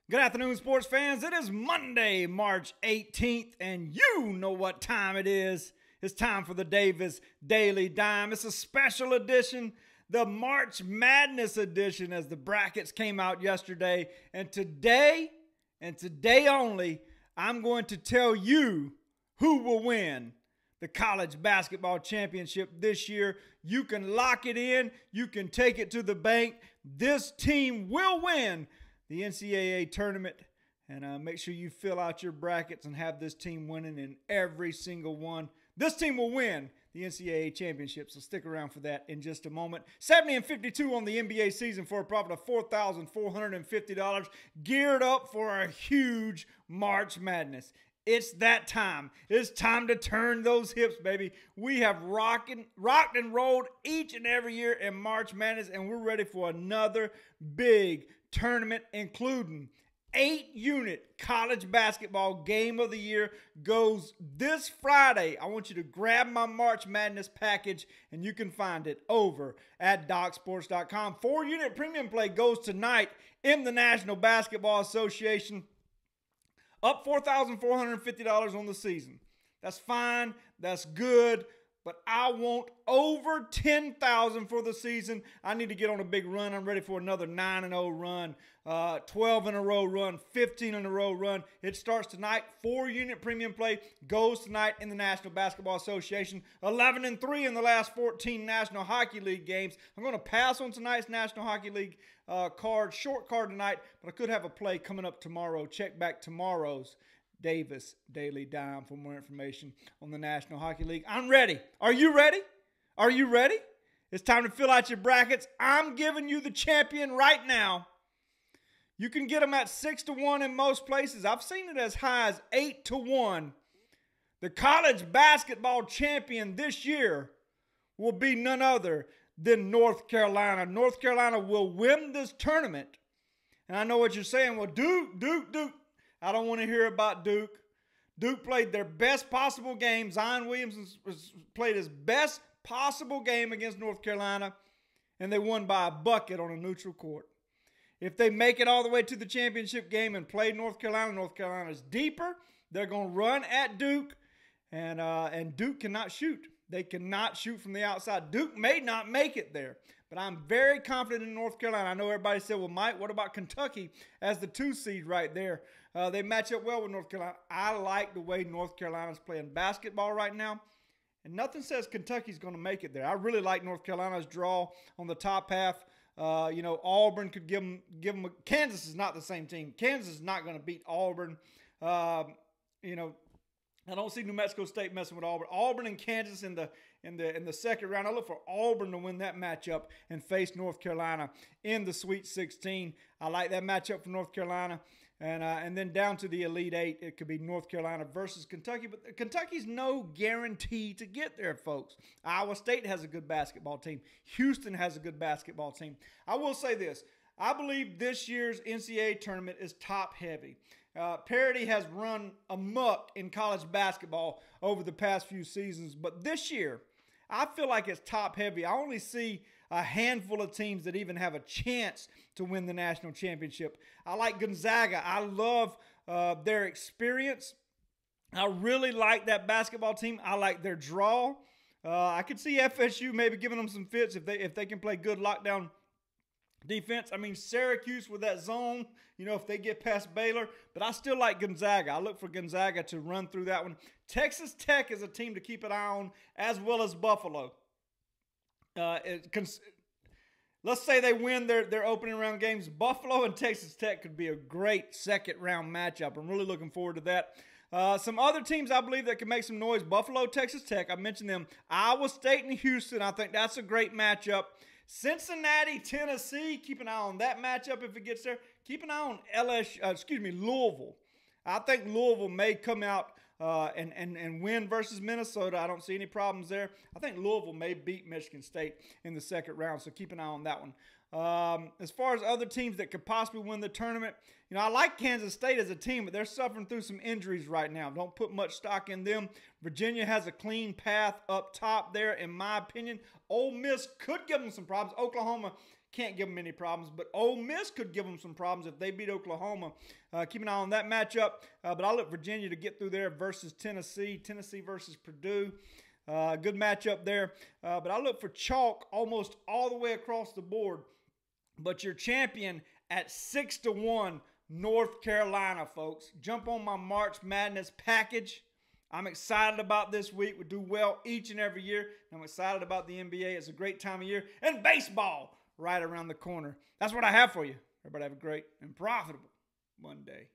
Good afternoon, sports fans. It is Monday, March 18th, and you know what time it is. It's time for the Davis Daily Dime. It's a special edition, the March Madness edition, as the brackets came out yesterday. And today only, I'm going to tell you who will win the college basketball championship this year. You can lock it in. You can take it to the bank. This team will win the NCAA tournament, and make sure you fill out your brackets and have this team winning in every single one. This team will win the NCAA championship, so stick around for that in just a moment. 70-52 on the NBA season for a profit of $4,450, geared up for a huge March Madness. It's that time. It's time to turn those hips, baby. We have rocked and rolled each and every year in March Madness, and we're ready for another big tournament, including 8-unit college basketball game of the year goes this Friday. I want you to grab my March Madness package, and you can find it over at DocSports.com. 4-unit premium play goes tonight in the National Basketball Association. Up $4,450 on the season. That's fine. That's good. But I want over $10,000 for the season. I need to get on a big run. I'm ready for another 9-0 run, 12-in-a-row run, 15-in-a-row run. It starts tonight. 4-unit premium play goes tonight in the National Basketball Association. 11-3 in the last 14 National Hockey League games. I'm going to pass on tonight's National Hockey League short card tonight, but I could have a play coming up tomorrow. Check back tomorrow's Davis Daily Dime for more information on the National Hockey League. I'm ready. Are you ready? Are you ready? It's time to fill out your brackets. I'm giving you the champion right now. You can get them at 6-1 in most places. I've seen it as high as 8-1. The college basketball champion this year will be none other than North Carolina. North Carolina will win this tournament. And I know what you're saying. Well, Duke. I don't want to hear about Duke. Duke played their best possible game. Zion Williamson played his best possible game against North Carolina, and they won by a bucket on a neutral court. If they make it all the way to the championship game and play North Carolina's deeper. They're going to run at Duke, and Duke cannot shoot. They cannot shoot from the outside. Duke may not make it there, but I'm very confident in North Carolina. I know everybody said, well, Mike, what about Kentucky as the 2 seed right there? They match up well with North Carolina. I like the way North Carolina's playing basketball right now, and nothing says Kentucky's going to make it there. I really like North Carolina's draw on the top half. Auburn could give them Kansas is not the same team. Kansas is not going to beat Auburn. I don't see New Mexico State messing with Auburn. Auburn and Kansas in the second round. I look for Auburn to win that matchup and face North Carolina in the Sweet 16. I like that matchup for North Carolina. And then down to the Elite 8, it could be North Carolina versus Kentucky. But Kentucky's no guarantee to get there, folks. Iowa State has a good basketball team. Houston has a good basketball team. I will say this. I believe this year's NCAA tournament is top-heavy. Parity has run amok in college basketball over the past few seasons. But this year, I feel like it's top-heavy. I only see a handful of teams that even have a chance to win the national championship. I like Gonzaga. I love their experience. I really like that basketball team. I like their draw. I could see FSU maybe giving them some fits if they can play good lockdown defense. I mean, Syracuse with that zone, if they get past Baylor. But I still like Gonzaga. I look for Gonzaga to run through that one. Texas Tech is a team to keep an eye on, as well as Buffalo. Let's say they win their opening round games. Buffalo and Texas Tech could be a great second-round matchup. I'm really looking forward to that. Some other teams I believe that can make some noise. Buffalo, Texas Tech. I mentioned them. Iowa State and Houston. I think that's a great matchup. Cincinnati, Tennessee. Keep an eye on that matchup if it gets there. Keep an eye on Louisville. I think Louisville may come out and win versus Minnesota. I don't see any problems there. I think Louisville may beat Michigan State in the second round, so keep an eye on that one. As far as other teams that could possibly win the tournament, I like Kansas State as a team, but they're suffering through some injuries right now. Don't put much stock in them. Virginia has a clean path up top there, in my opinion. Ole Miss could give them some problems. Oklahoma Can't give them any problems, but Ole Miss could give them some problems if they beat Oklahoma. Keep an eye on that matchup, but I look Virginia to get through there versus Tennessee. Tennessee versus Purdue. Good matchup there, but I look for chalk almost all the way across the board. But your champion at 6-1, North Carolina, folks. Jump on my March Madness package. I'm excited about this week. We do well each and every year. I'm excited about the NBA. It's a great time of year. And baseball right around the corner. That's what I have for you. Everybody have a great and profitable Monday.